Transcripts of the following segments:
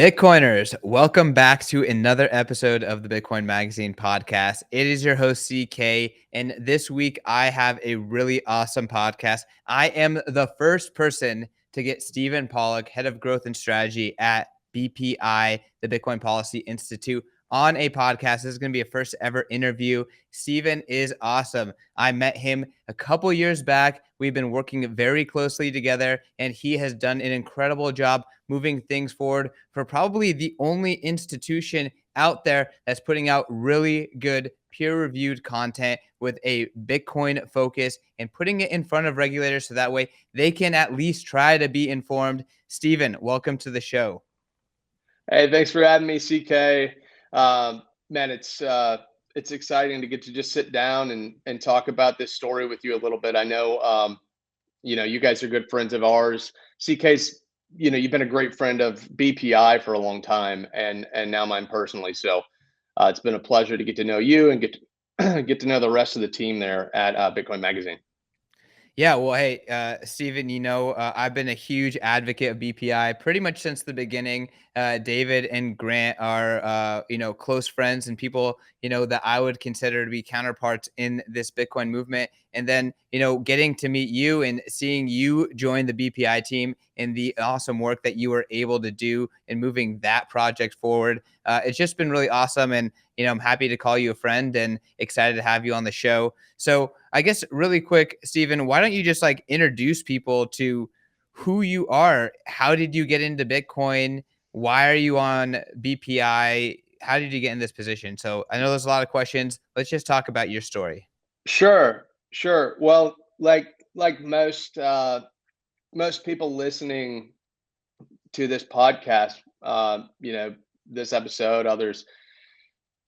Bitcoiners, welcome back to another episode of the Bitcoin Magazine podcast. It is your host, CK, and this week I have a really awesome podcast. I am the first person to get Stephen Pollock, head of growth and strategy at BPI, the Bitcoin Policy Institute, on a podcast. This is going to be a first ever interview. Stephen is awesome. I met him a couple years back. We've been working very closely together, and he has done an incredible job moving things forward for probably the only institution out there that's putting out really good peer-reviewed content with a Bitcoin focus and putting it in front of regulators so that way they can at least try to be informed. Stephen, welcome to the show. Hey, thanks for having me, CK. Man, it's exciting to get to just sit down and talk about this story with you a little bit. I know, you guys are good friends of ours. CK's, you've been a great friend of BPI for a long time, and now mine personally. So it's been a pleasure to get to know you and get to know the rest of the team there at Bitcoin Magazine. Yeah, well, hey, Stephen, I've been a huge advocate of BPI pretty much since the beginning. David and Grant are, close friends and people, that I would consider to be counterparts in this Bitcoin movement. And then, getting to meet you and seeing you join the BPI team and the awesome work that you were able to do in moving that project forward. It's just been really awesome. And, I'm happy to call you a friend and excited to have you on the show. So I guess really quick, Stephen, why don't you just like introduce people to who you are? How did you get into Bitcoin? Why are you on BPI? How did you get in this position? So I know there's a lot of questions. Let's just talk about your story. Sure, sure. Well, like most people listening to this podcast, this episode, others,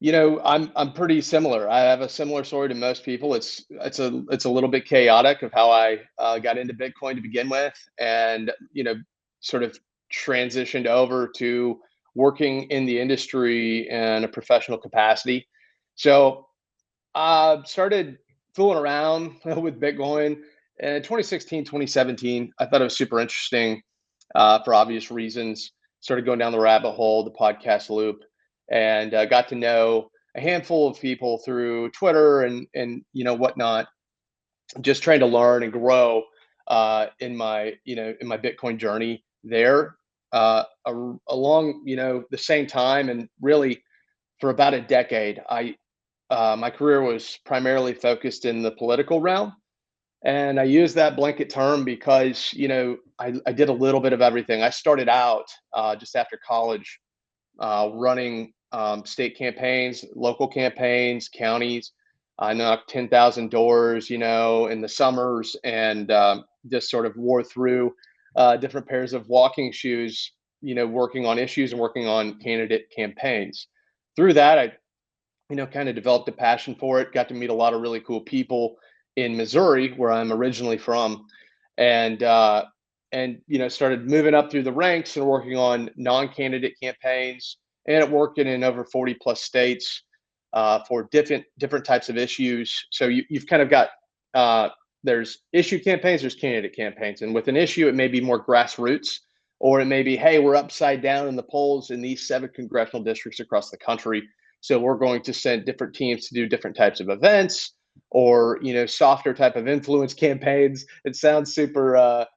I'm pretty similar. I have a similar story to most people. It's a little bit chaotic of how I got into Bitcoin to begin with, and sort of transitioned over to working in the industry in a professional capacity. So I started fooling around with Bitcoin in 2016, 2017. I thought it was super interesting for obvious reasons. Started going down the rabbit hole, the podcast loop, and got to know a handful of people through Twitter and whatnot. Just trying to learn and grow in my Bitcoin journey there. Along the same time, and really for about a decade, I my career was primarily focused in the political realm. And I use that blanket term because, I did a little bit of everything. I started out just after college running state campaigns, local campaigns, counties. I knocked 10,000 doors, in the summers, and just sort of wore through different pairs of walking shoes, working on issues and working on candidate campaigns. Through that, I kind of developed a passion for it. Got to meet a lot of really cool people in Missouri, where I'm originally from, and started moving up through the ranks and working on non-candidate campaigns, and working in over 40 plus states for different types of issues. So you've kind of got there's issue campaigns, there's candidate campaigns, and with an issue, it may be more grassroots, or it may be, hey, we're upside down in the polls in these 7 congressional districts across the country. So we're going to send different teams to do different types of events, or softer type of influence campaigns. It sounds super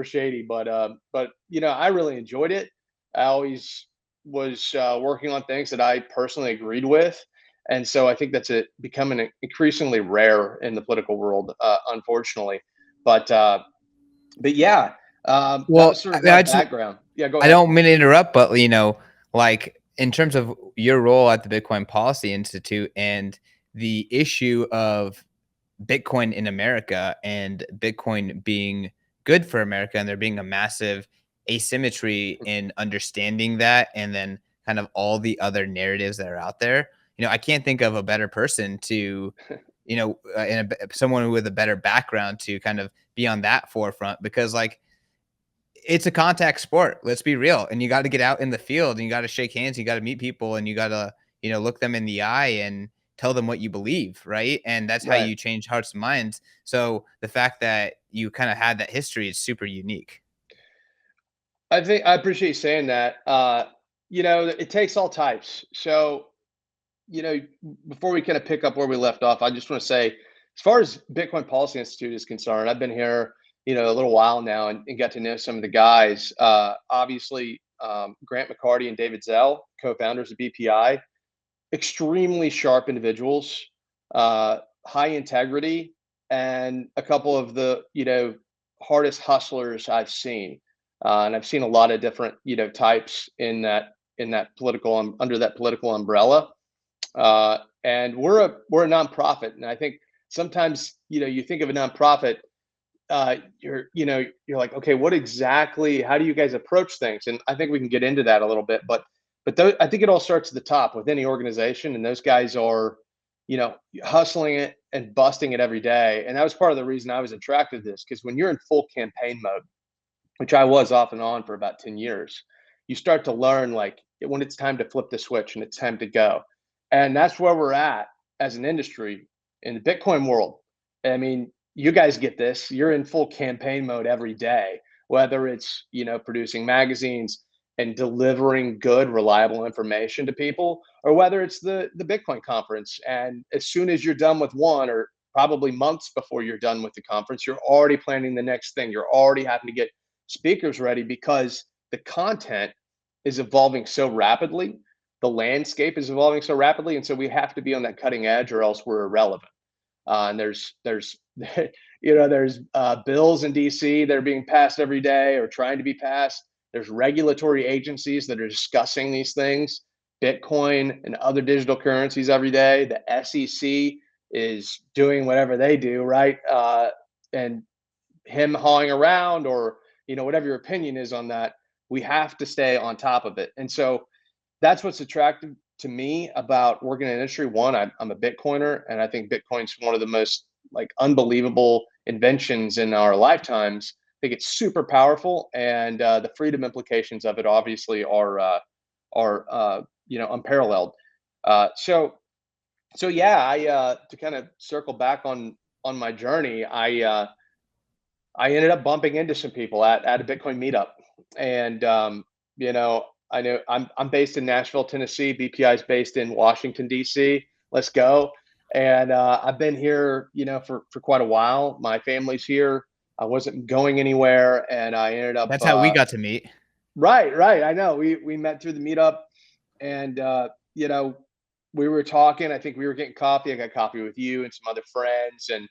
shady, but I really enjoyed it. I always was working on things that I personally agreed with, and so I think that's becoming increasingly rare in the political world, unfortunately. But yeah, that was Well, sort I of mean, my background. Yeah, go I ahead. don't mean to interrupt, but like in terms of your role at the Bitcoin Policy Institute and the issue of Bitcoin in America and Bitcoin being good for America and there being a massive asymmetry in understanding that and then kind of all the other narratives that are out there. I can't think of a better person to, someone with a better background to kind of be on that forefront because like it's a contact sport. Let's be real. And you got to get out in the field and you got to shake hands. You got to meet people and you got to, look them in the eye and tell them what you believe. Right. And that's how Right. you change hearts and minds. So the fact that you kind of had that history is super unique. I think I appreciate you saying that. it takes all types. So, you know, before we kind of pick up where we left off, I just want to say, as far as Bitcoin Policy Institute is concerned, I've been here, a little while now, and got to know some of the guys. Obviously, Grant McCarty and David Zell, co-founders of BPI, extremely sharp individuals, high integrity, and a couple of the hardest hustlers I've seen. And I've seen a lot of different types in that political under that political umbrella. And we're a nonprofit, and I think sometimes you think of a nonprofit, you're like, okay, what exactly? How do you guys approach things? And I think we can get into that a little bit, but I think it all starts at the top with any organization, and those guys are, hustling it and busting it every day. And that was part of the reason I was attracted to this, because when you're in full campaign mode, which I was off and on for about 10 years, you start to learn like when it's time to flip the switch and it's time to go. And that's where we're at as an industry in the Bitcoin world. I mean, you guys get this. You're in full campaign mode every day, whether it's, producing magazines and delivering good, reliable information to people, or whether it's the Bitcoin conference. And as soon as you're done with one, or probably months before you're done with the conference, you're already planning the next thing. You're already having to get speakers ready because the content is evolving so rapidly. The landscape is evolving so rapidly, and so we have to be on that cutting edge, or else we're irrelevant. And there's there's bills in DC that are being passed every day or trying to be passed. There's regulatory agencies that are discussing these things, Bitcoin and other digital currencies every day. The SEC is doing whatever they do, right? And him hawing around, or whatever your opinion is on that, we have to stay on top of it. And so that's what's attractive to me about working in the industry. One, I'm a Bitcoiner, and I think Bitcoin's one of the most like unbelievable inventions in our lifetimes. I think it's super powerful, and the freedom implications of it obviously are unparalleled. So yeah, I to kind of circle back on my journey, I ended up bumping into some people at a Bitcoin meetup, and I know I'm based in Nashville, Tennessee. BPI is based in Washington D.C. Let's go. And I've been here, for quite a while. My family's here. I wasn't going anywhere, and I ended up That's how we got to meet. right, right. I know we met through the meetup, and we were talking. I think we were getting coffee. I got coffee with you and some other friends, and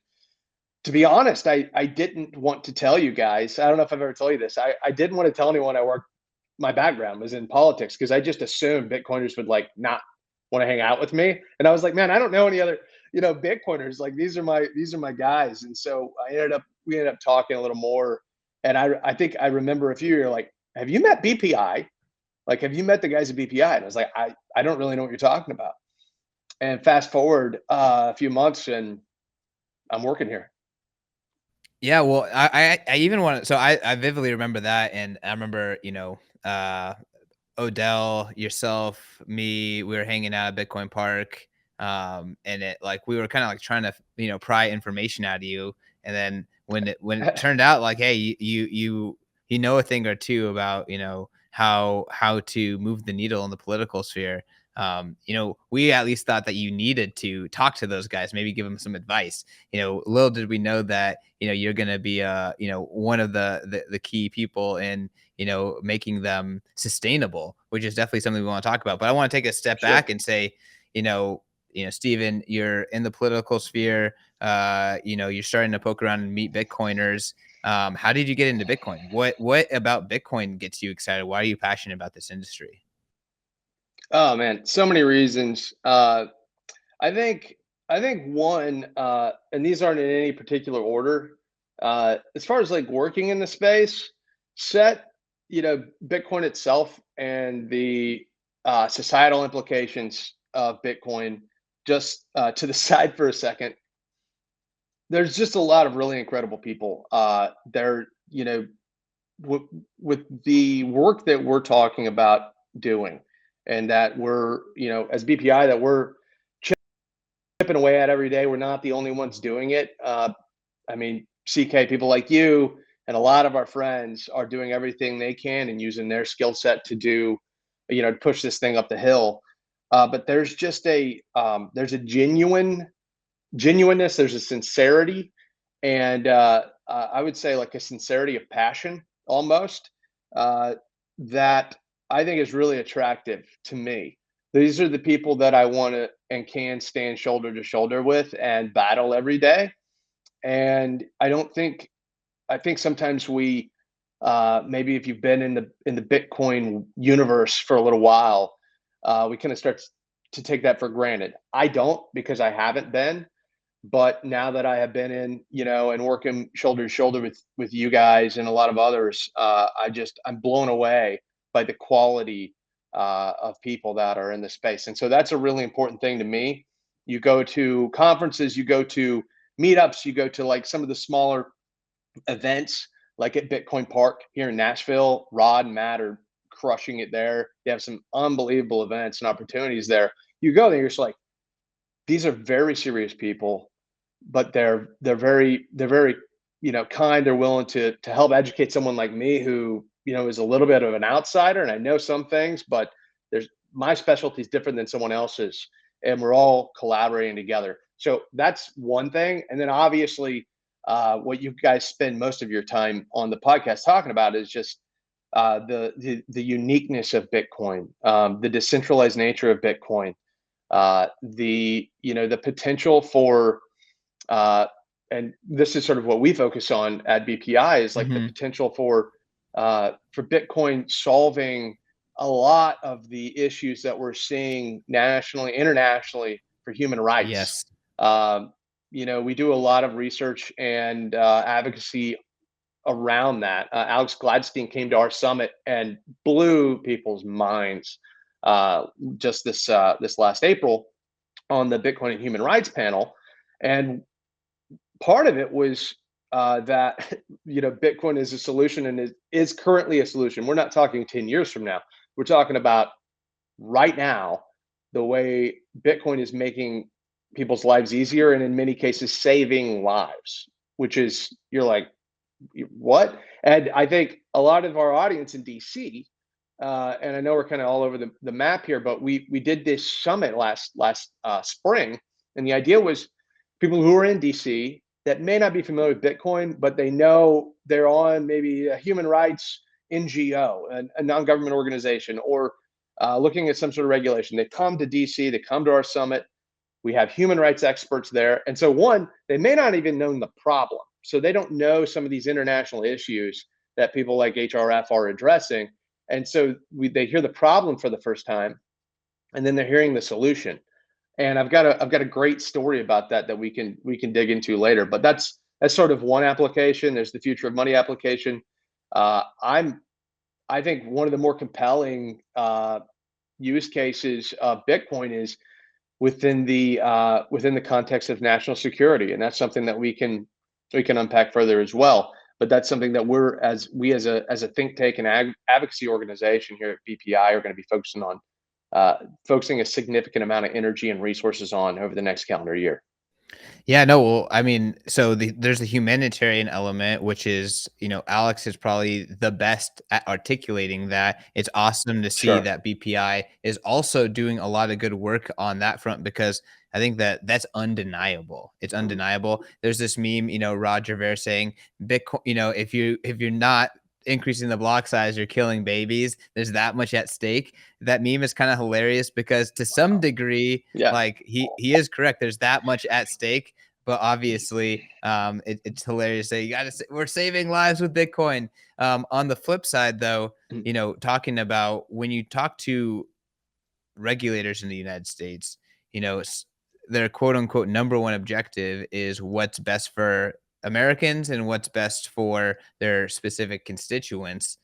to be honest, I didn't want to tell you guys. I don't know if I've ever told you this. I didn't want to tell anyone my background was in politics, because I just assumed Bitcoiners would like not want to hang out with me. And I was like, man, I don't know any other, Bitcoiners. Like these are my guys. And so we ended up talking a little more. And I think I remember a few, you're like, have you met BPI? Like, have you met the guys at BPI? And I was like, I don't really know what you're talking about. And fast forward a few months, and I'm working here. Yeah, well, I even want to. So I vividly remember that, and I remember Odell, yourself, me, we were hanging out at Bitcoin Park. And it like we were kind of like trying to, pry information out of you. And then when it turned out like, hey, you know a thing or two about, how to move the needle in the political sphere. We at least thought that you needed to talk to those guys, maybe give them some advice. Little did we know that, you're going to be, one of the key people in, making them sustainable, which is definitely something we want to talk about. But I want to take a step Sure. back and say, Steven, you're in the political sphere. You're starting to poke around and meet Bitcoiners. How did you get into Bitcoin? What about Bitcoin gets you excited? Why are you passionate about this industry? Oh man, so many reasons. I think I think one, and these aren't in any particular order. As far as like working in the space, set Bitcoin itself and the societal implications of Bitcoin just to the side for a second. There's just a lot of really incredible people. There, with the work that we're talking about doing, and that we're, as BPI, that we're chipping away at every day. We're not the only ones doing it. I mean, CK, people like you and a lot of our friends are doing everything they can and using their skill set to do to push this thing up the hill. But there's just there's a genuineness, there's a sincerity, and I would say like a sincerity of passion almost, that I think is really attractive to me. These are the people that I want to and can stand shoulder to shoulder with and battle every day. And I think sometimes we, maybe if you've been in the Bitcoin universe for a little while, we kind of start to take that for granted. I don't, because I haven't been, but now that I have been in, and working shoulder to shoulder with you guys and a lot of others, I'm blown away by the quality of people that are in the space, and so that's a really important thing to me. You go to conferences, you go to meetups, you go to like some of the smaller events, like at Bitcoin Park here in Nashville. Rod and Matt are crushing it there. They have some unbelievable events and opportunities there. You go there, you're just like, these are very serious people, but they're very kind. They're willing to help educate someone like me who is a little bit of an outsider, and I know some things, but there's my specialty is different than someone else's, and we're all collaborating together. So that's one thing, and then obviously, what you guys spend most of your time on the podcast talking about is just the uniqueness of Bitcoin, the decentralized nature of Bitcoin, the potential for uh, and this is sort of what we focus on at BPI, is like the Hmm. potential for Bitcoin solving a lot of the issues that we're seeing nationally, internationally, for human rights. Yes. Um, we do a lot of research and advocacy around that. Alex Gladstein came to our summit and blew people's minds just this last April on the Bitcoin and Human Rights panel, and part of it was that Bitcoin is a solution, and is currently a solution. We're not talking 10 years from now. We're talking about right now, the way Bitcoin is making people's lives easier, and in many cases saving lives, which is, you're like, what? And I think a lot of our audience in DC, and I know we're kind of all over the map here, but we did this summit last spring, and the idea was people who are in DC that may not be familiar with Bitcoin, but they know they're on maybe a human rights NGO, a non-government organization, or looking at some sort of regulation. They come to DC, they come to our summit. We have human rights experts there. And so, one, they may not even know the problem. So they don't know some of these international issues that people like HRF are addressing. And so they hear the problem for the first time, and then they're hearing the solution. And I've got a great story about that we can dig into later. But that's sort of one application. There's the future of money application. I'm I think one of the more compelling use cases of Bitcoin is within the context of national security, and that's something that we can unpack further as well. But that's something that we as a think tank and advocacy organization here at BPI are going to be focusing a significant amount of energy and resources on over the next calendar year. Yeah, no, well, I mean, so there's the humanitarian element, which is, Alex is probably the best at articulating that. It's awesome to see Sure. that BPI is also doing a lot of good work on that front, because I think that that's undeniable. It's undeniable. There's this meme, Roger Ver saying Bitcoin, if you're not increasing the block size, you're killing babies. There's that much at stake. That meme is kind of hilarious because to some degree, Yeah. like he is correct. There's that much at stake, but obviously, it's hilarious that you got to. We're saving lives with Bitcoin. On the flip side, though, talking about when you talk to regulators in the United States, their quote unquote number one objective is what's best for Americans and what's best for their specific constituents.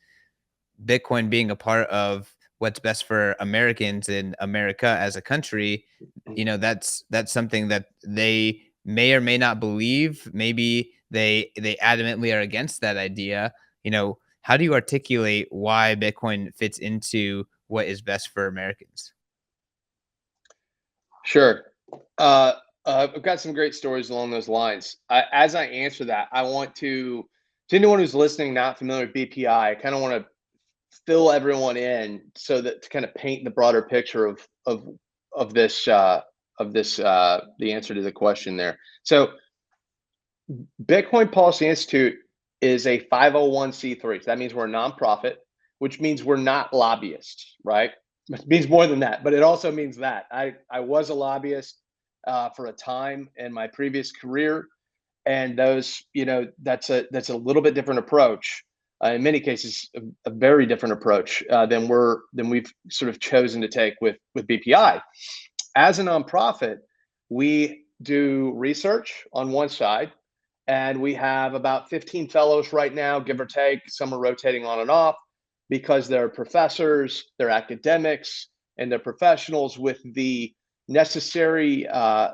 Bitcoin being a part of what's best for Americans in America as a country, that's something that they may or may not believe. Maybe they adamantly are against that idea. How do you articulate why Bitcoin fits into what is best for Americans? Sure. Uh, I've got some great stories along those lines. As I answer that, I want to anyone who's listening not familiar with BPI, I kind of want to fill everyone in so that to kind of paint the broader picture of this the answer to the question there. So Bitcoin Policy Institute is a 501c3. So that means we're a nonprofit, which means we're not lobbyists, right? It means more than that, but it also means that I was a lobbyist for a time in my previous career, and those, that's a little bit different approach. In many cases, a very different approach than we've sort of chosen to take with BPI. As a nonprofit, we do research on one side, and we have about 15 fellows right now, give or take. Some are rotating on and off because they're professors, they're academics, and they're professionals with the necessary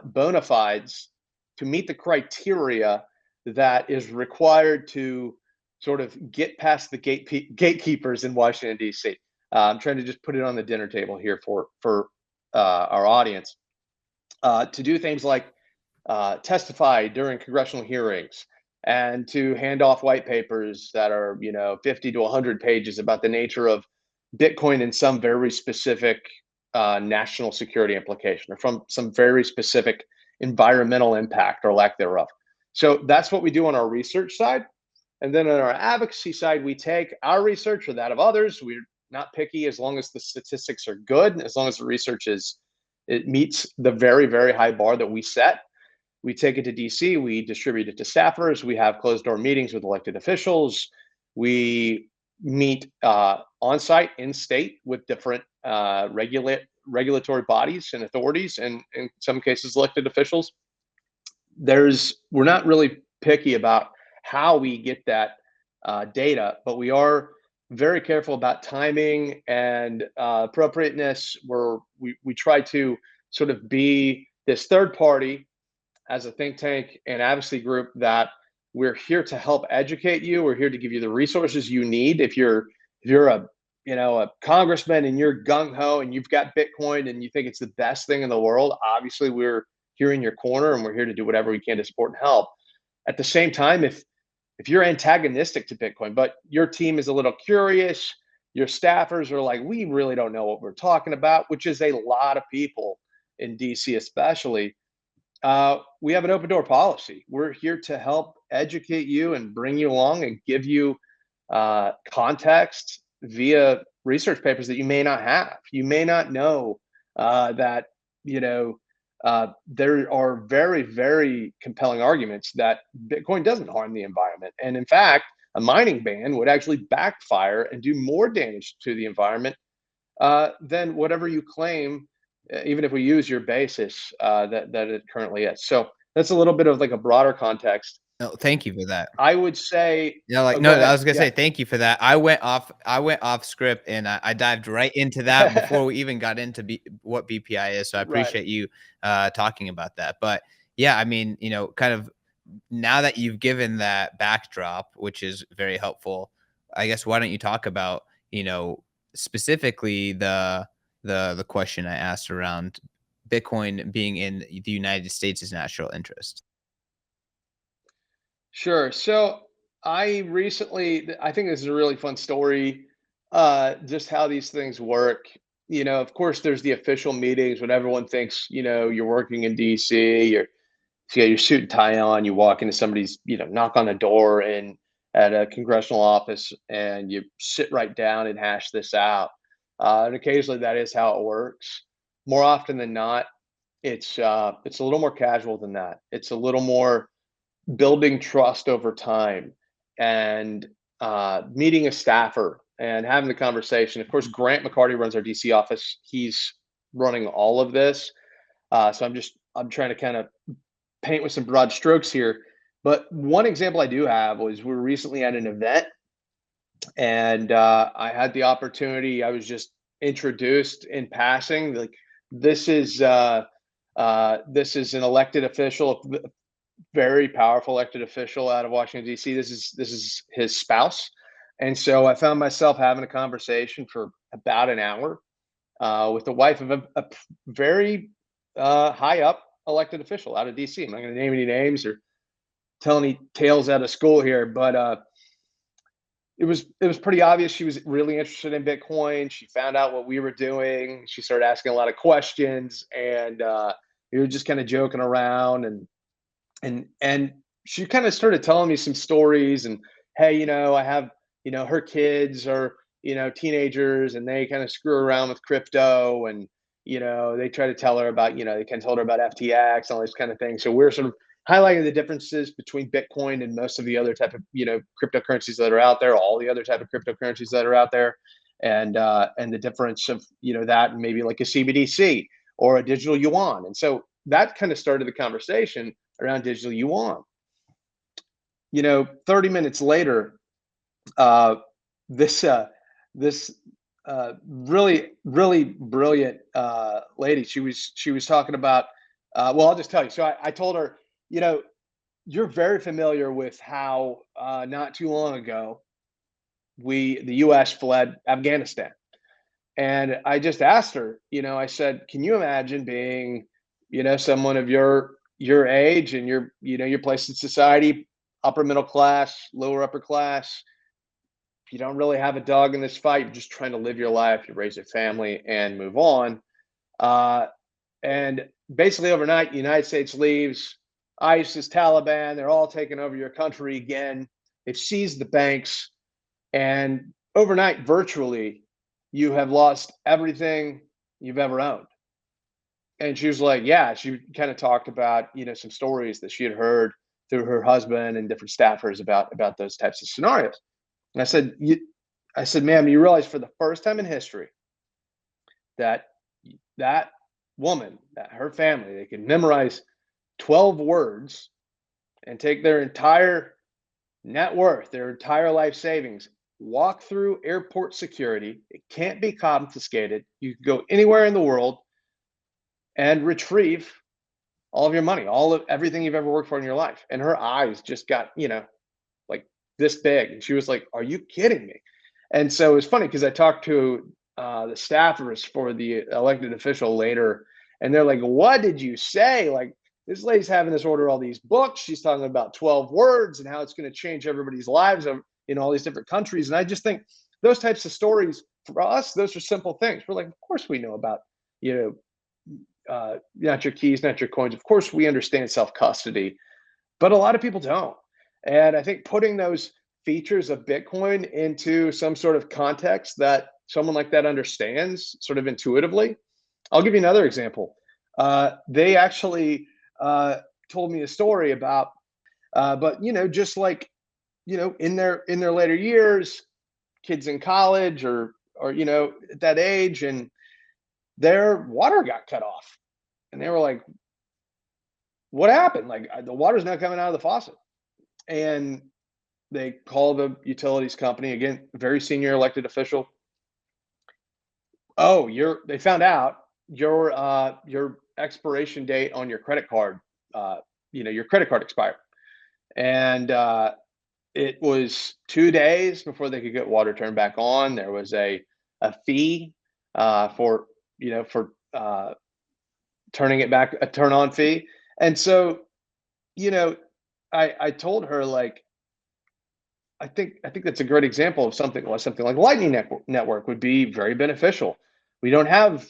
bona fides to meet the criteria that is required to sort of get past the gatekeepers in Washington, D.C. I'm trying to just put it on the dinner table here for our audience, to do things like testify during congressional hearings and to hand off white papers that are 50 to 100 pages about the nature of Bitcoin and some very specific national security implication or from some very specific environmental impact or lack thereof. So that's what we do on our research side. And then on our advocacy side, we take our research or that of others. We're not picky as long as the statistics are good, as long as the research it meets the very, very high bar that we set. We take it to DC, we distribute it to staffers, we have closed door meetings with elected officials, we meet on site, in state with different regulatory bodies and authorities, and in some cases, elected officials. We're not really picky about how we get that data, but we are very careful about timing and appropriateness. We try to sort of be this third party as a think tank and advocacy group that we're here to help educate you. We're here to give you the resources you need. If you're a congressman and you're gung ho and you've got Bitcoin and you think it's the best thing in the world, obviously we're here in your corner and we're here to do whatever we can to support and help. At the same time, if you're antagonistic to Bitcoin, but your team is a little curious, your staffers are like, we really don't know what we're talking about, which is a lot of people in DC especially. We have an open door policy. We're here to help educate you and bring you along and give you context via research papers that you may not have. You may not know that there are very, very compelling arguments that Bitcoin doesn't harm the environment. And in fact, a mining ban would actually backfire and do more damage to the environment than whatever you claim, even if we use your basis that it currently is. So that's a little bit of like a broader context. No, thank you for that. I would say, Yeah, like oh, no, go I ahead. was gonna Yeah. say thank you for that. I went off script and I dived right into that before we even got into what BPI is. So I Right. appreciate you talking about that. But yeah, I mean, kind of now that you've given that backdrop, which is very helpful, I guess why don't you talk about, specifically the question I asked around Bitcoin being in the United States' national interest. Sure. So I think this is a really fun story, just how these things work. Of course, there's the official meetings when everyone thinks, you're working in DC, you got your suit and tie on, you walk into somebody's, knock on a door and at a congressional office and you sit right down and hash this out. And occasionally that is how it works. More often than not, it's a little more casual than that. It's a little more building trust over time and meeting a staffer and having the conversation. Of course, Grant McCarty runs our DC office. He's running all of this. So I'm trying to kind of paint with some broad strokes here. But one example I do have was we were recently at an event and I had the opportunity. I was just introduced in passing. Like this is this is an elected official, very powerful elected official out of Washington D.C. This is his spouse, and so I found myself having a conversation for about an hour with the wife of a very high up elected official out of D.C. I'm not going to name any names or tell any tales out of school here, but it was pretty obvious she was really interested in Bitcoin. She found out what we were doing. She started asking a lot of questions, and we were just kind of joking around, and she kind of started telling me some stories. And hey, I have, her kids are, teenagers, and they kind of screw around with crypto. And they try to tell her about, they kind of told her about FTX and all these kind of things. So we're sort of highlighting the differences between Bitcoin and most of the other type of, cryptocurrencies that are out there, all the other type of cryptocurrencies that are out there. And the difference of, that and maybe like a CBDC or a digital yuan. And so that kind of started the conversation around digital yuan. 30 minutes later, uh, this this really really brilliant lady. She was talking about. Well, I'll just tell you. So I told her, you know, you're very familiar with how not too long ago the U.S. fled Afghanistan, and I just asked her. I said, can you imagine being, someone of your age and your place in society, upper middle class, lower upper class, you don't really have a dog in this fight. You're just trying to live your life, you raise a family, and move on. Uh, and basically, overnight, the United States leaves. ISIS, Taliban, they're all taking over your country again. They've seized the banks, and overnight, virtually, you have lost everything you've ever owned. And she was like, yeah, she kind of talked about, some stories that she had heard through her husband and different staffers about those types of scenarios. And I said, ma'am, you realize for the first time in history that that woman, that her family, they can memorize 12 words and take their entire net worth, their entire life savings, walk through airport security. It can't be confiscated. You can go anywhere in the world and retrieve all of your money, all of everything you've ever worked for in your life. And her eyes just got, like this big. And she was like, are you kidding me? And so it's funny because I talked to the staffers for the elected official later, and they're like, what did you say? Like, this lady's having us order all these books. She's talking about 12 words and how it's going to change everybody's lives in all these different countries. And I just think those types of stories for us, those are simple things. We're like, of course we know about, not your keys, not your coins. Of course we understand self custody, but a lot of people don't. And I think putting those features of Bitcoin into some sort of context that someone like that understands sort of intuitively. I'll give you another example. They actually told me a story about, but just like in their later years, kids in college or at that age, and their water got cut off, and they were like, "What happened? Like the water's not coming out of the faucet." And they call the utilities company again, very senior elected official. Oh, they found out your expiration date on your credit card, your credit card expired. And it was 2 days before they could get water turned back on. There was a fee for for turning it back, a turn on fee. And so, you know, I told her, like, I think that's a great example of something like Lightning Network would be very beneficial. We don't have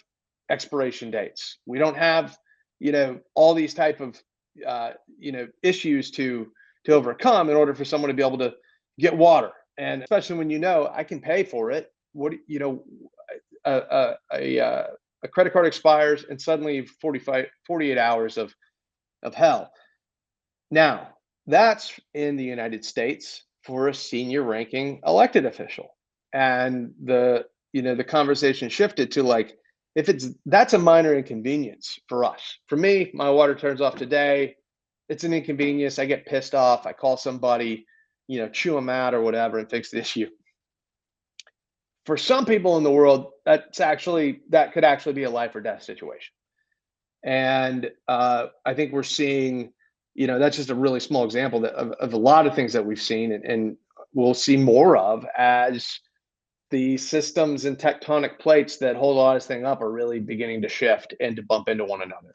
expiration dates. We don't have, all these type of issues to overcome in order for someone to be able to get water. And especially when I can pay for it. A credit card expires and suddenly 48 hours of hell. Now, that's in the United States for a senior ranking elected official. And the conversation shifted to, like, if that's a minor inconvenience for us. For me, my water turns off today. It's an inconvenience. I get pissed off. I call somebody, chew them out or whatever and fix the issue. For some people in the world, that could actually be a life or death situation. And I think we're seeing, that's just a really small example of a lot of things that we've seen, and we'll see more of as the systems and tectonic plates that hold all this thing up are really beginning to shift and to bump into one another.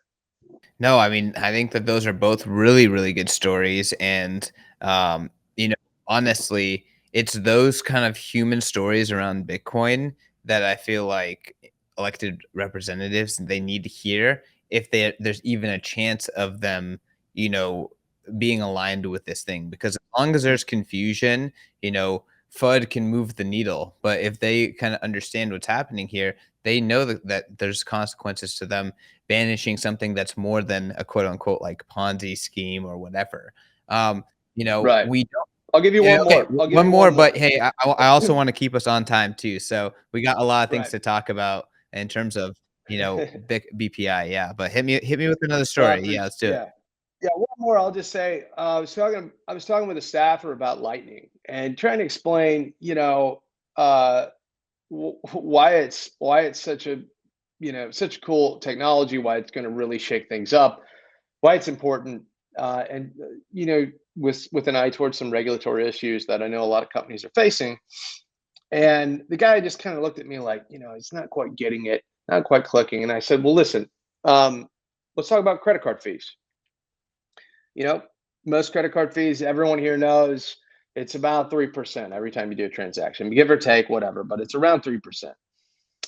No, I mean, I think that those are both really, really good stories. And, you know, honestly, it's those kind of human stories around Bitcoin that I feel like elected representatives, they need to hear if there's even a chance of them, you know, being aligned with this thing. Because as long as there's confusion, FUD can move the needle. But if they kind of understand what's happening here, they know that there's consequences to them banishing something that's more than a quote unquote like Ponzi scheme or whatever. Right. We don't. I'll give you one Okay, more. I'll give one you more, one but more. hey, I also want to keep us on time too. So we got a lot of things Right. to talk about in terms of BPI. Yeah, but hit me with another Well, story. Yeah, let's do it. yeah. Yeah, one more. I'll just say I was talking with a staffer about Lightning and trying to explain, uh, why it's such a cool technology, why it's going to really shake things up, why it's important, and with an eye towards some regulatory issues that I know a lot of companies are facing. And the guy just kind of looked at me like, he's not quite getting it, not quite clicking. And I said, well, listen, um, let's talk about credit card fees. You know, most credit card fees, everyone here knows it's about 3% every time you do a transaction, give or take, whatever, but it's around 3%.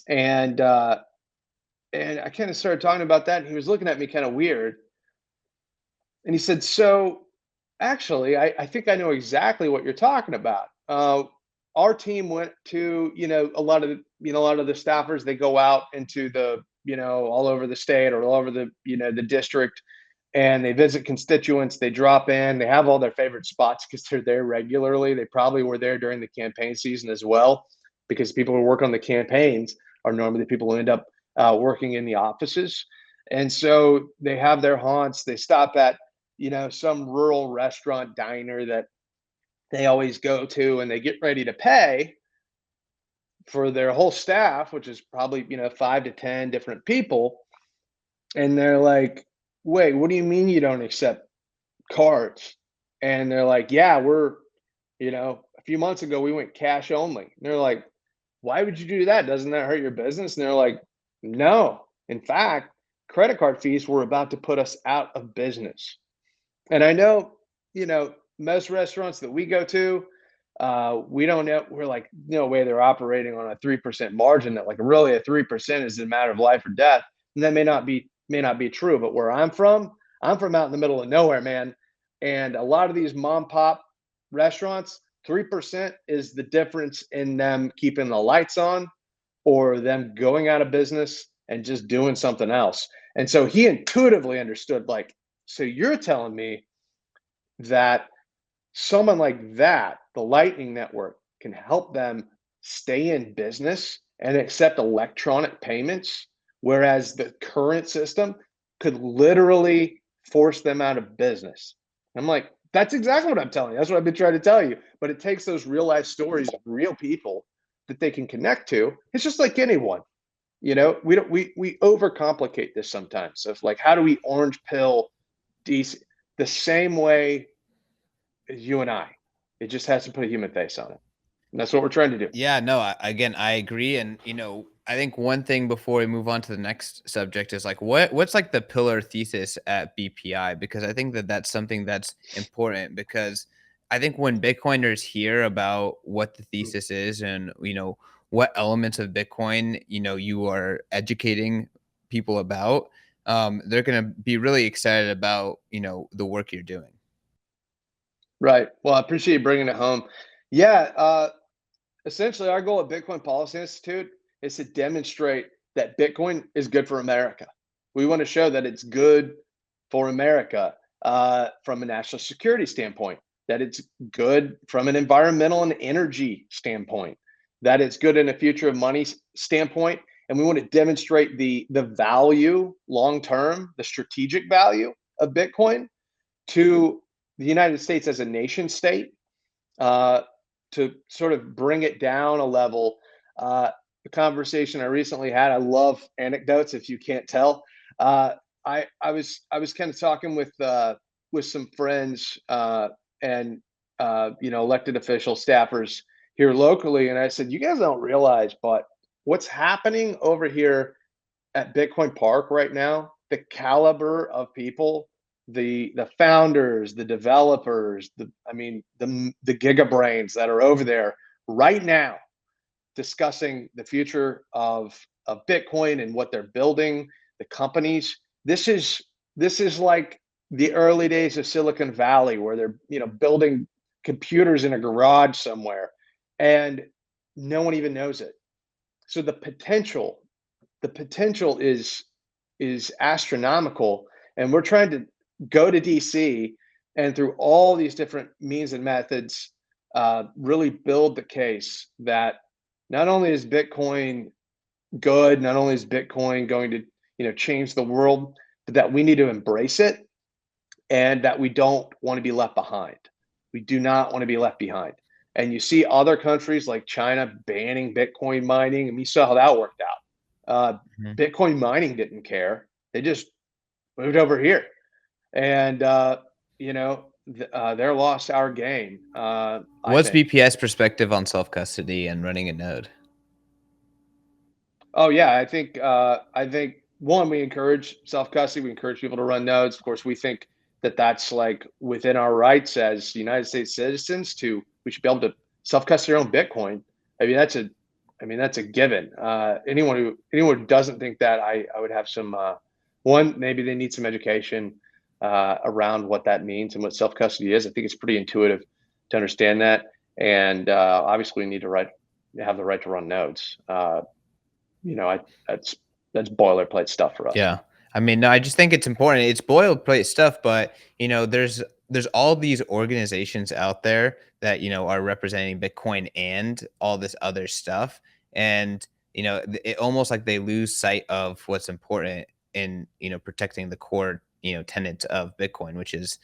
And and I kind of started talking about that, and he was looking at me kind of weird. And he said, "So actually, I think I know exactly what you're talking about. Our team went to, a lot of the staffers, they go out into the, all over the state or all over the district, and they visit constituents. They drop in. They have all their favorite spots because they're there regularly. They probably were there during the campaign season as well, because people who work on the campaigns are normally the people who end up working in the offices. And so they have their haunts. They stop at, some rural restaurant diner that they always go to, and they get ready to pay for their whole staff, which is probably, 5 to 10 different people. And they're like, wait, what do you mean you don't accept cards? And they're like, yeah, a few months ago we went cash only. And they're like, why would you do that? Doesn't that hurt your business? And they're like, no. In fact, credit card fees were about to put us out of business. And I know, most restaurants that we go to, we don't know. We're like, no way they're operating on a 3% margin. That like really a 3% is a matter of life or death. And that may not be true. But where I'm from out in the middle of nowhere, man. And a lot of these mom pop restaurants, 3% is the difference in them keeping the lights on or them going out of business and just doing something else. And so he intuitively understood, like, so you're telling me that someone like that, the Lightning Network, can help them stay in business and accept electronic payments, whereas the current system could literally force them out of business. I'm like, that's exactly what I'm telling you. That's what I've been trying to tell you. But it takes those real life stories of real people that they can connect to. It's just like anyone. We overcomplicate this sometimes. So it's like, how do we orange pill these the same way as you and I? It just has to put a human face on it. And that's what we're trying to do. Yeah, no, again, I agree. And, I think one thing before we move on to the next subject is like, what's like the pillar thesis at BPI? Because I think that that's something that's important because I think when Bitcoiners hear about what the Mm. thesis is and, what elements of Bitcoin, you are educating people about, they're going to be really excited about, the work you're doing. Right. Well, I appreciate you bringing it home. Yeah. Essentially, our goal at Bitcoin Policy Institute is to demonstrate that Bitcoin is good for America. We want to show that it's good for America from a national security standpoint, that it's good from an environmental and energy standpoint, that it's good in a future of money standpoint. And we want to demonstrate the value long term, the strategic value of Bitcoin to the United States as a nation state, uh, to sort of bring it down a level. The conversation I recently had, I love anecdotes. If you can't tell, I was kind of talking with some friends and elected official staffers here locally, and I said, you guys don't realize, but what's happening over here at Bitcoin Park right now, the caliber of people. the founders, the developers, the gigabrains that are over there right now discussing the future of Bitcoin and what they're building, the companies. This is this is like the early days of Silicon Valley where they're, building computers in a garage somewhere and no one even knows it. So the potential is astronomical, and we're trying to go to DC and through all these different means and methods, really build the case that not only is Bitcoin good, not only is Bitcoin going to change the world, but that we need to embrace it and that we don't want to be left behind. We do not want to be left behind. And you see other countries like China banning Bitcoin mining, and we saw how that worked out. Mhm. Bitcoin mining didn't care; they just moved over here, and they're lost our game. I What's think. BPS perspective on self custody and running a node? Oh yeah, I think one, we encourage self custody. We encourage people to run nodes. Of course, we think that that's like within our rights as United States citizens to we should be able to self custody our own Bitcoin. I mean that's a that's a given. Anyone who doesn't think that, I would have some one, maybe they need some education around what that means and what self custody is. I think it's pretty intuitive to understand that, and obviously we need to have the right to run nodes. I that's boilerplate stuff for us. Yeah. I mean, no, I just think it's important. It's boilerplate stuff, but there's all these organizations out there that are representing Bitcoin and all this other stuff, and it almost like they lose sight of what's important in protecting the core tenets of Bitcoin, which is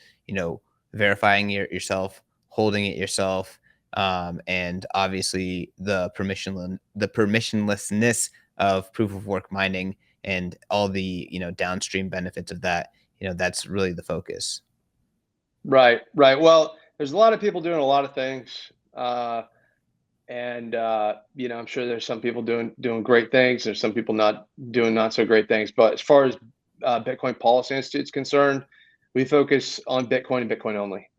verifying yourself, holding it yourself, and obviously the permissionlessness of proof of work mining and all the downstream benefits of that. That's really the focus. Right, right. Well, there's a lot of people doing a lot of things, and I'm sure there's some people doing great things. There's some people not doing not so great things. But as far as Bitcoin Policy Institute is concerned, we focus on Bitcoin and Bitcoin only.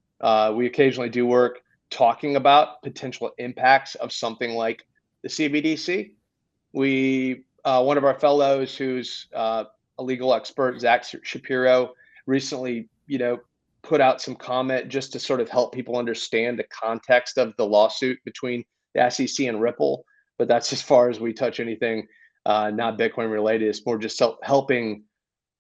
We occasionally do work talking about potential impacts of something like the CBDC. We One of our fellows, who's a legal expert, Zach Shapiro, recently, put out some comment just to sort of help people understand the context of the lawsuit between the SEC and Ripple. But that's as far as we touch anything not Bitcoin related. It's more just helping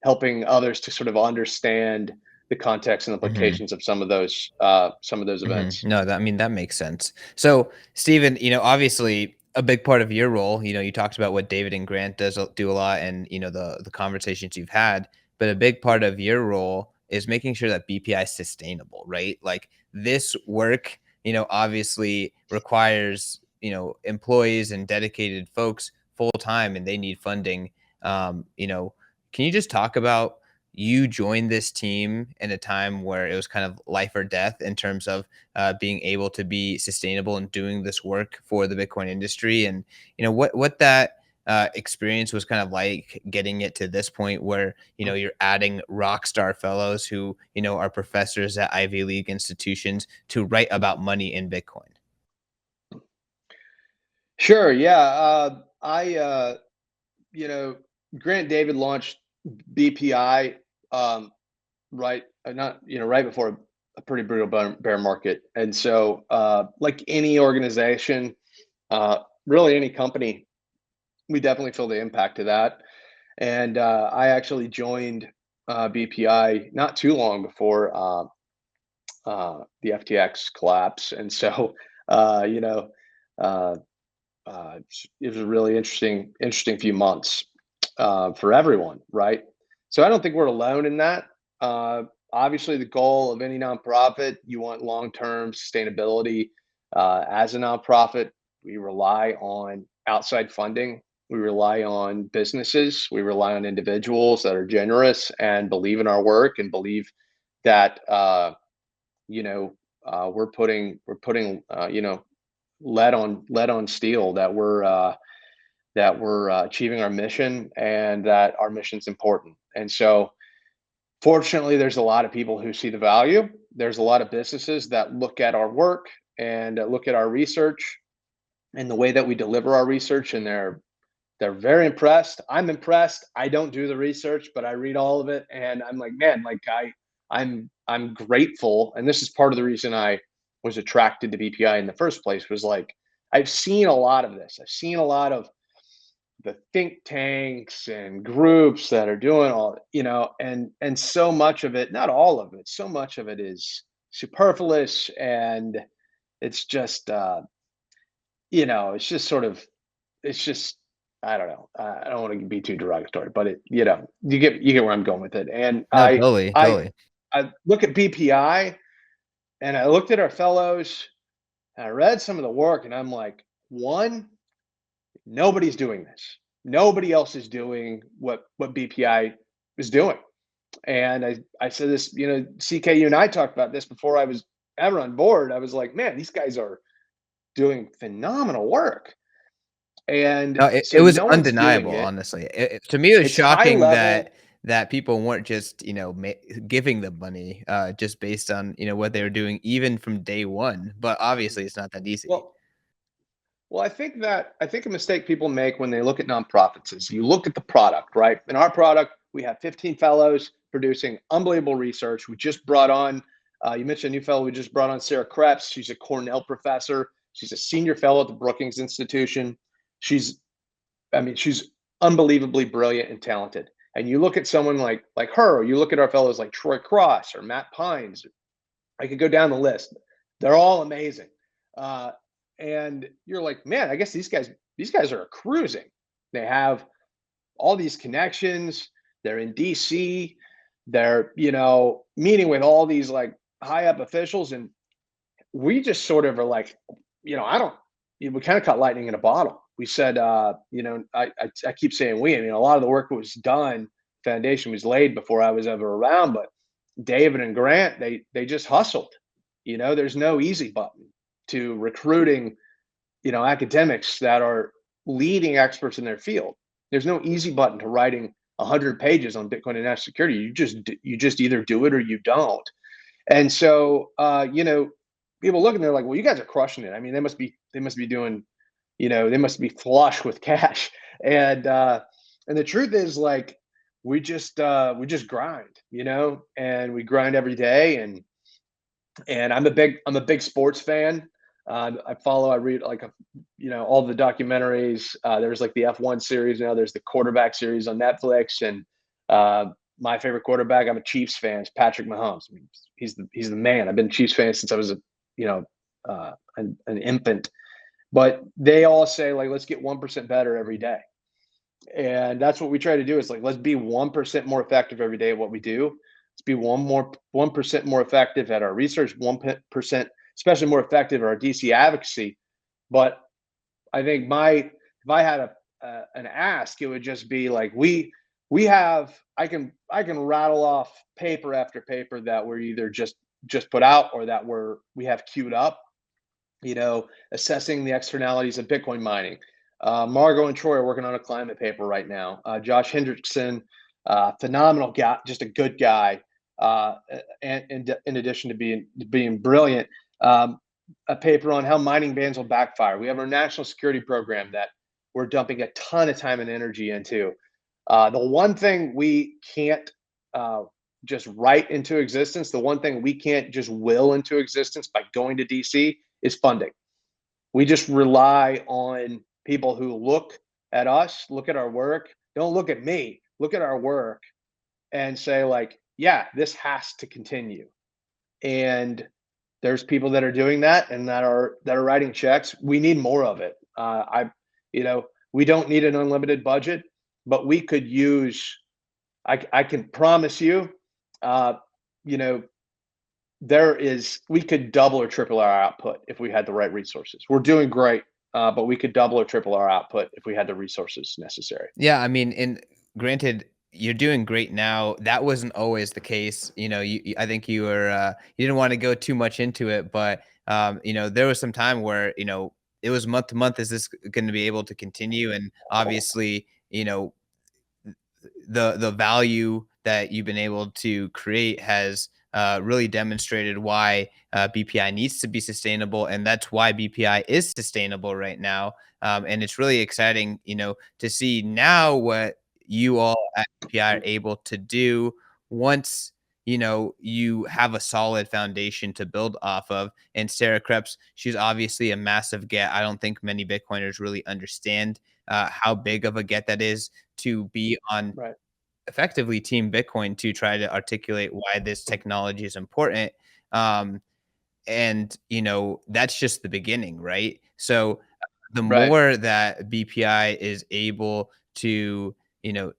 others to sort of understand the context and Mhm. implications of some of those events. No, I mean, that makes sense. So, Stephen, obviously a big part of your role, you talked about what David and Grant do a lot and, the conversations you've had, but a big part of your role is making sure that BPI is sustainable, right? Like this work, obviously requires, employees and dedicated folks full time and they need funding. Can you just talk about you joined this team in a time where it was kind of life or death in terms of being able to be sustainable and doing this work for the Bitcoin industry, and what that experience was kind of like getting it to this point where you're adding rock star fellows who are professors at Ivy League institutions to write about money in Bitcoin. Sure. Yeah. I you know, Grant David launched BPI, right, not right before a pretty brutal bear market, and so like any organization, really any company, we definitely feel the impact of that. And I actually joined BPI not too long before the FTX collapse, and so uh, you know. Uh, it was a really interesting few months for everyone, right? So I don't think we're alone in that. Obviously, the goal of any nonprofit, you want long-term sustainability. As a nonprofit, we rely on outside funding. We rely on businesses. We rely on individuals that are generous and believe in our work and believe that you know we're putting lead on steel, that we're achieving our mission and that our mission's important. And so Fortunately, there's a lot of people who see the value. There's a lot of businesses that look at our work and look at our research and the way that we deliver our research, and they're very impressed. I'm impressed. I don't do the research, but I read all of it, and I'm like, man, like I'm grateful, and this is part of the reason I was attracted to BPI in the first place. Was like I've seen a lot of this. I've seen a lot of the think tanks and groups that are doing all, and so much of it, not all of it, so much of it is superfluous, and it's just it's just sort of it's just I don't know. I don't want to be too derogatory, but you get where I'm going with it. And No, I totally, I totally. I look at BPI and I looked at our fellows and I read some of the work and I'm like, one, nobody's doing this. Nobody else is doing what BPI is doing. And I said this, CK, you and I talked about this before I was ever on board. I was like, man, these guys are doing phenomenal work. And No, it so was no one's doing undeniable, it. honestly. To me, it was It's high shocking that level. people weren't just, giving the money, just based on, what they were doing even from day one, but obviously it's not that easy. Well, I think a mistake people make when they look at nonprofits is you look at the product, right? In our product, we have 15 fellows producing unbelievable research. We just brought on, you mentioned a new fellow. We just brought on Sarah Krebs. She's a Cornell professor. She's a senior fellow at the Brookings Institution. She's, she's unbelievably brilliant and talented. And you look at someone like her, or you look at our fellows like Troy Cross or Matt Pines. I could go down the list. They're all amazing. Uh, and you're like, man, I guess these guys are cruising. They have all these connections. They're in DC. They're meeting with all these like high up officials, and we just sort of are like, I don't. We kind of caught lightning in a bottle. We said, I keep saying we. I mean, a lot of the work was done. Foundation was laid before I was ever around, but David and Grant, they just hustled. There's no easy button to recruiting, academics that are leading experts in their field. There's no easy button to writing 100 pages on Bitcoin and national security. You just either do it or you don't. And so, people look and they're like, well, you guys are crushing it. I mean, they must be doing, they must be flush with cash. And the truth is, like, we just grind, and we grind every day. And I'm a big sports fan. I read like all the documentaries. There's like the F1 series now. There's the quarterback series on Netflix, and uh, my favorite quarterback. I'm a Chiefs fan. Is Patrick Mahomes. I mean, he's the man. I've been a Chiefs fan since I was an infant. But they all say, like, let's get 1% better every day, and that's what we try to do. Is like, let's be 1% more effective every day at what we do. Let's be 1% more effective at our research, 1%, especially more effective at our DC advocacy. But I think if I had an ask, it would just be like, we have I can rattle off paper after paper that we're either just put out, or that we have queued up, assessing the externalities of Bitcoin mining. Margot and Troy are working on a climate paper right now. Josh Hendrickson, phenomenal guy, just a good guy, and in addition to being brilliant, a paper on how mining bans will backfire. We have our national security program that we're dumping a ton of time and energy into. The one thing we can't just write into existence, the one thing we can't just will into existence by going to DC is funding. We just rely on people who look at us, look at our work, don't look at me, look at our work and say, like, yeah, this has to continue. And there's people that are doing that and that are writing checks. We need more of it. We don't need an unlimited budget, but we could use. I can promise you, uh, you know, we could double or triple our output if we had the right resources. We're doing great, but we could double or triple our output if we had the resources necessary. Yeah, I mean, and granted, you're doing great now. That wasn't always the case. I think you didn't want to go too much into it, but there was some time where it was month to month. Is this going to be able to continue? And obviously, the value that you've been able to create has really demonstrated why BPI needs to be sustainable, and that's why BPI is sustainable right now. And it's really exciting, to see now what you all at BPI are able to do once you have a solid foundation to build off of. And Sarah Krebs, she's obviously a massive get. I don't think many Bitcoiners really understand how big of a get that is to be on Right. effectively Team Bitcoin to try to articulate why this technology is important. Um, and that's just the beginning, right? So the Right. more that BPI is able to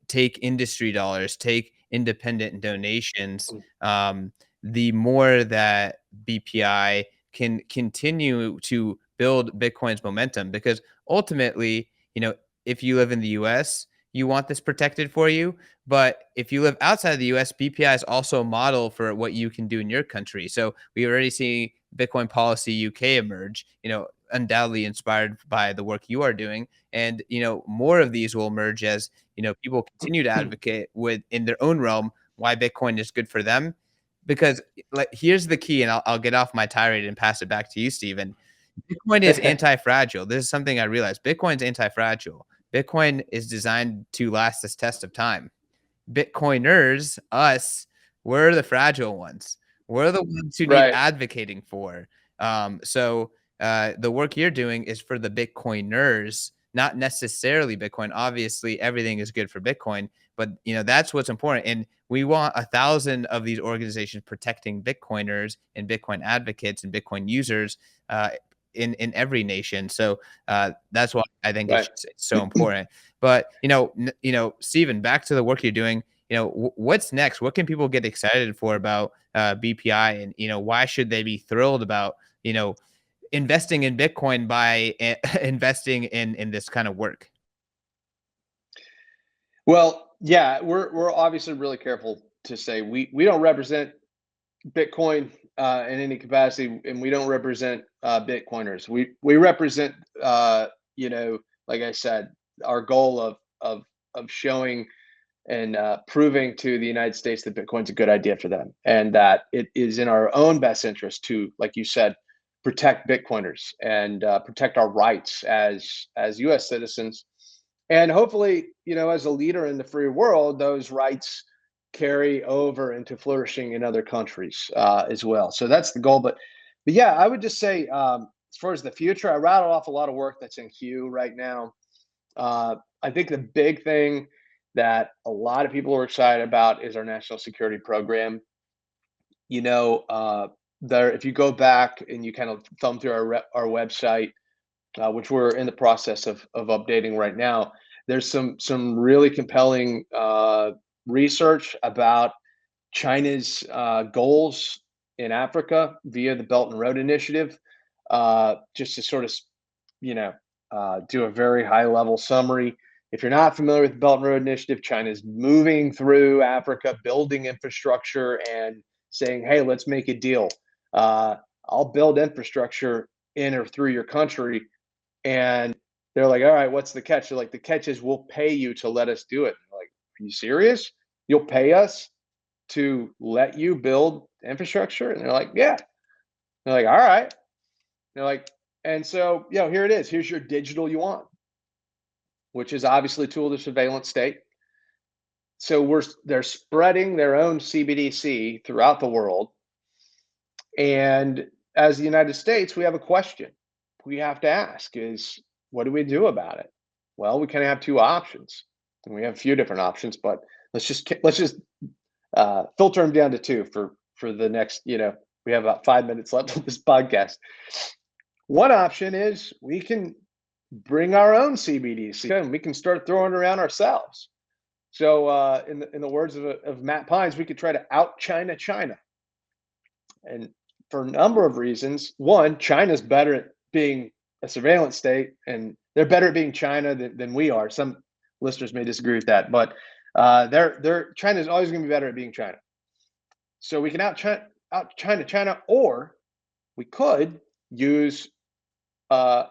take industry dollars, take independent donations, the more that BPI can continue to build Bitcoin's momentum. Because ultimately, if you live in the US, you want this protected for you. But if you live outside of the US, BPI is also a model for what you can do in your country. So we already see Bitcoin Policy UK emerge, undoubtedly inspired by the work you are doing. And, more of these will emerge as, people continue to advocate with in their own realm why Bitcoin is good for them. Because like here's the key, and I'll get off my tirade and pass it back to you, Stephen. Bitcoin is anti-fragile. This is something I realized. Bitcoin's anti-fragile. Bitcoin is designed to last this test of time. Bitcoiners, us, we're the fragile ones. We're the ones who need Right. advocating for. The work you're doing is for the Bitcoiners, not necessarily Bitcoin. Obviously, everything is good for Bitcoin, but that's what's important. And we want 1,000 of these organizations protecting Bitcoiners and Bitcoin advocates and Bitcoin users in every nation. So that's why I think Right. it's so important. But Stephen, back to the work you're doing. What's next? What can people get excited for about BPI, and why should they be thrilled about investing in Bitcoin by investing in this kind of work? Well, yeah, we're obviously really careful to say we don't represent Bitcoin in any capacity, and we don't represent Bitcoiners. We represent, you know, like I said, our goal of showing and proving to the United States that Bitcoin's a good idea for them, and that it is in our own best interest to, like you said, protect Bitcoiners and protect our rights as U.S. citizens, and hopefully, as a leader in the free world, those rights carry over into flourishing in other countries as well. So that's the goal. But yeah, I would just say, as far as the future, I rattled off a lot of work that's in queue right now. I think the big thing that a lot of people are excited about is our national security program. You know, there, if you go back and you kind of thumb through our website, which we're in the process of updating right now, there's some really compelling research about China's goals in Africa via the Belt and Road Initiative. Just to sort of, you know, do a very high level summary. If you're not familiar with the Belt and Road Initiative, China's moving through Africa, building infrastructure, and saying, "Hey, let's make a deal. Uh, I'll build infrastructure in or through your country." And they're like, "All right, what's the catch?" They're like, "The catch is we'll pay you to let us do it." I'm like, "Are you serious? You'll pay us to let you build infrastructure?" And they're like, "Yeah." They're like, "All right." They're like, and so, here it is. Here's your digital yuan, which is obviously a tool of the surveillance state. So they're spreading their own CBDC throughout the world. And as the United States, we have a question we have to ask is, what do we do about it? Well, we kind of have two options. And we have a few different options, but let's just filter them down to two for the next, we have about 5 minutes left of this podcast. One option is we can bring our own CBDC and we can start throwing it around ourselves. So, in the words of Matt Pines, we could try to out China China, and for a number of reasons. One, China's better at being a surveillance state, and they're better at being China than we are. Some listeners may disagree with that, but China's always going to be better at being China. So we can out China China, or we could use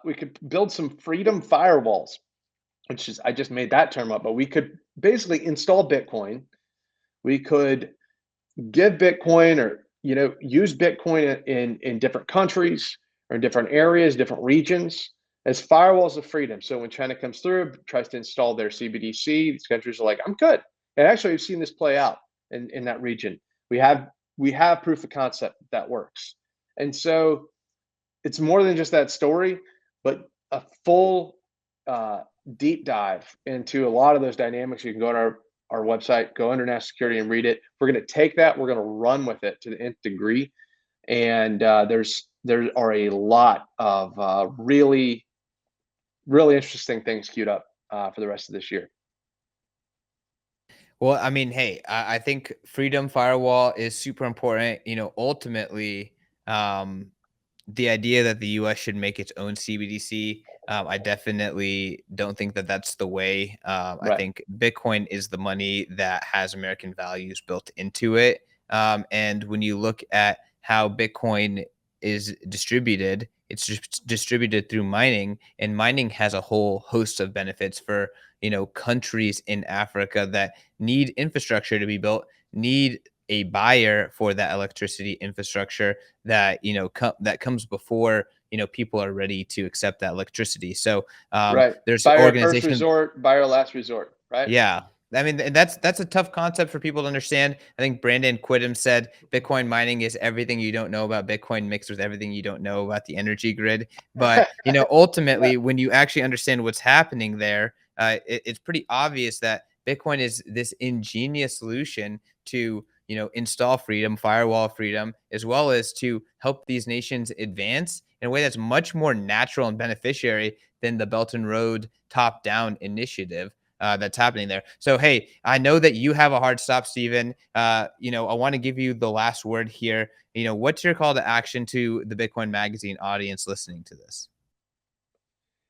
we could build some freedom firewalls, which is, I just made that term up, but we could basically install Bitcoin We could give Bitcoin, or use Bitcoin in different countries or in different areas, different regions, as firewalls of freedom. So when China comes through, tries to install their CBDC, these countries are like, I'm good. And actually, we've seen this play out in that region. We have we have proof of concept that works. And so it's more than just that story, but a full uh, deep dive into a lot of those dynamics. You can go on our website, go under national security and read it. We're going to take that, we're going to run with it to the nth degree. And there are a lot of really interesting things queued up for the rest of this year. Well, I mean, hey, I think freedom firewall is super important. Ultimately, um, the idea that the US should make its own CBDC, I definitely don't think that that's the way. I Right, think Bitcoin is the money that has American values built into it. And when you look at how Bitcoin is distributed, it's just distributed through mining, and mining has a whole host of benefits for countries in Africa that need infrastructure to be built, need a buyer for that electricity infrastructure that that comes before people are ready to accept that electricity. So right. there's Buyer at first organizations. resort, buyer last resort. Right. Yeah. I mean, and that's a tough concept for people to understand. I think Brandon Quittem said Bitcoin mining is everything you don't know about Bitcoin mixed with everything you don't know about the energy grid. But Yeah. ultimately, when you actually understand what's happening there, it's pretty obvious that Bitcoin is this ingenious solution to install freedom, firewall freedom, as well as to help these nations advance in a way that's much more natural and beneficiary than the Belt and Road top down initiative that's happening there. So, hey, I know that you have a hard stop, Steven. I want to give you the last word here. What's your call to action to the Bitcoin Magazine audience listening to this?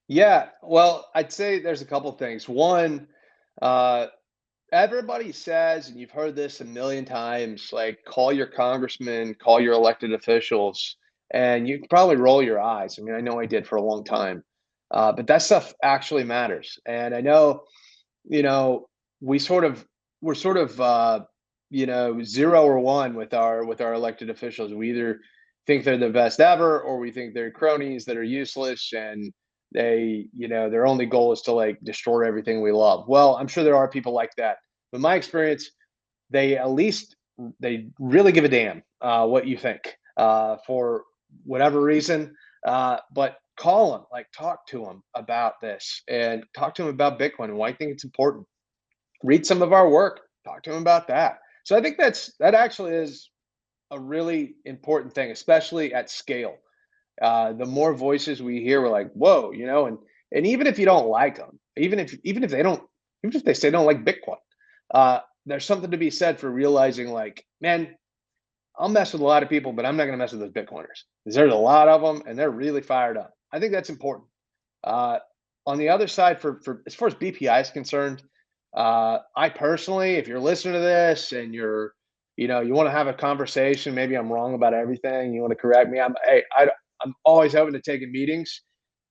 Yeah. Well, I'd say there's a couple things. One, uh, everybody says, and you've heard this a million times, like call your congressman, call your elected officials, and you can probably roll your eyes. I mean, I know I did for a long time, but that stuff actually matters. And I know, you know, we sort of we're sort of 0 or 1 with our elected officials. We either think they're the best ever, or we think they're cronies that are useless, and their only goal is to like destroy everything we love. Well, I'm sure there are people like that, but my experience, they at least they really give a damn what you think for whatever reason. But call them, like talk to them about this, and talk to them about Bitcoin and why I think it's important. Read some of our work, talk to them about that. So I think that actually is a really important thing, especially at scale. The more voices we hear, we're like, whoa, and even if you don't like them, even if they don't, even if they say they don't like Bitcoin, there's something to be said for realizing, like, man, I'll mess with a lot of people, but I'm not going to mess with those Bitcoiners. 'Cause there's a lot of them, and they're really fired up. I think that's important. Uh, on the other side, for as far as BPI is concerned, I personally, if you're listening to this and you want to have a conversation, maybe I'm wrong about everything, you want to correct me. I'm always open to taking meetings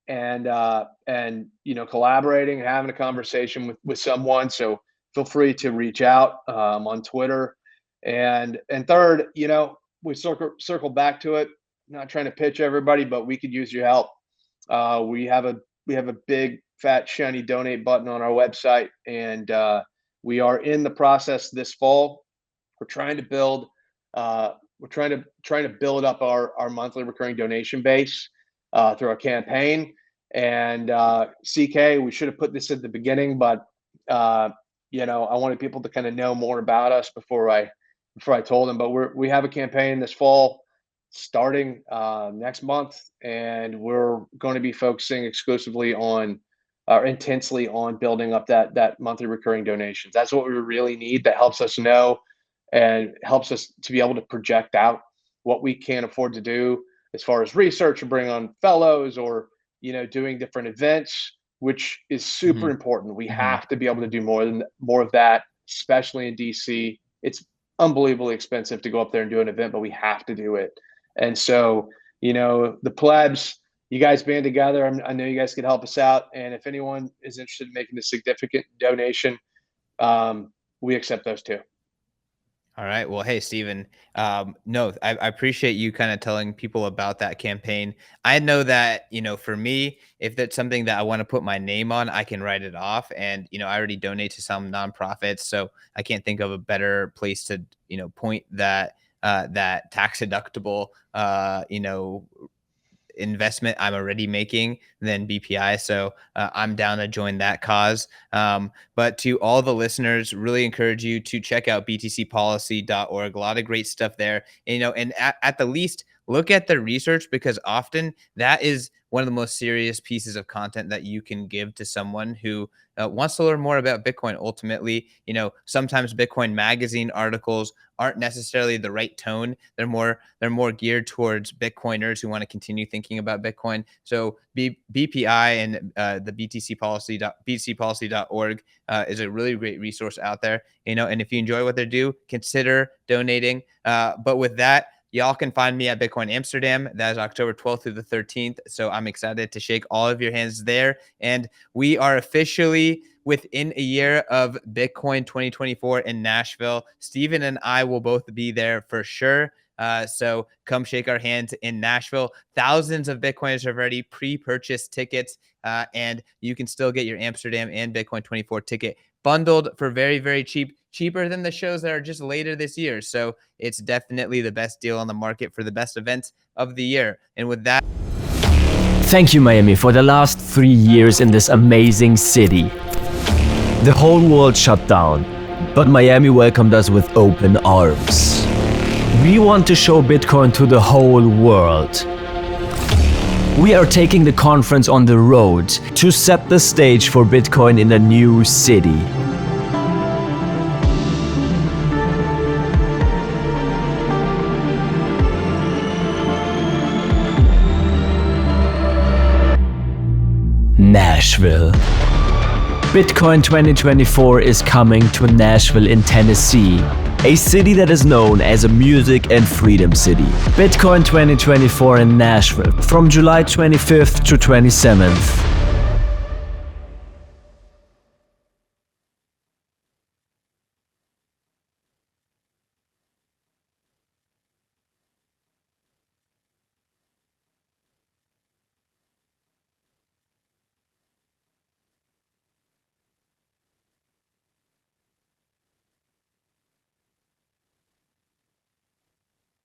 and collaborating and having a conversation with someone. So feel free to reach out on Twitter. And third, we circle back to it. Not trying to pitch everybody, but we could use your help. We have a big fat shiny donate button on our website, and we are in the process this fall. We're trying to build we're trying to build up our monthly recurring donation base through our campaign. And CK, we should have put this at the beginning, but uh, I wanted people to kind of know more about us before I told them. But we have a campaign this fall starting next month, and we're going to be focusing exclusively on or intensely on building up that monthly recurring donations. That's what we really need. That helps us know and helps us to be able to project out what we can afford to do as far as research or bring on fellows, or doing different events, which is super Hmm. important. We Hmm. have to be able to do more of that, especially in DC. It's unbelievably expensive to go up there and do an event, but we have to do it. And so, the plebs, you guys band together. I know you guys could help us out. And if anyone is interested in making a significant donation, we accept those too. All right. Well, hey, Steven. No, I appreciate you kind of telling people about that campaign. I know that, for me, if that's something that I want to put my name on, I can write it off. And, I already donate to some nonprofits. So I can't think of a better place to, point that tax deductible, investment I'm already making than BPI. So I'm down to join that cause. But to all the listeners, really encourage you to check out btcpolicy.org. A lot of great stuff there. And at the least, look at the research, because often that is one of the most serious pieces of content that you can give to someone who wants to learn more about Bitcoin. Ultimately, sometimes Bitcoin magazine articles aren't necessarily the right tone. They're more geared towards Bitcoiners who want to continue thinking about Bitcoin. So BPI and the btcpolicy.org is a really great resource out there. And if you enjoy what they do, consider donating. But with that, y'all can find me at Bitcoin Amsterdam. That is October 12th through the 13th. So I'm excited to shake all of your hands there. And we are officially within a year of Bitcoin 2024 in Nashville. Steven and I will both be there for sure. So come shake our hands in Nashville. Thousands of Bitcoiners have already pre-purchased tickets, and you can still get your Amsterdam and Bitcoin 24 ticket bundled for very, very cheap, cheaper than the shows that are just later this year. So it's definitely the best deal on the market for the best events of the year. And with that, thank you, Miami, for the last 3 years in this amazing city. The whole world shut down, but Miami welcomed us with open arms. We want to show Bitcoin to the whole world. We are taking the conference on the road to set the stage for Bitcoin in a new city. Nashville. Bitcoin 2024 is coming to Nashville in Tennessee, a city that is known as a music and freedom city. Bitcoin 2024 in Nashville from July 25th to 27th.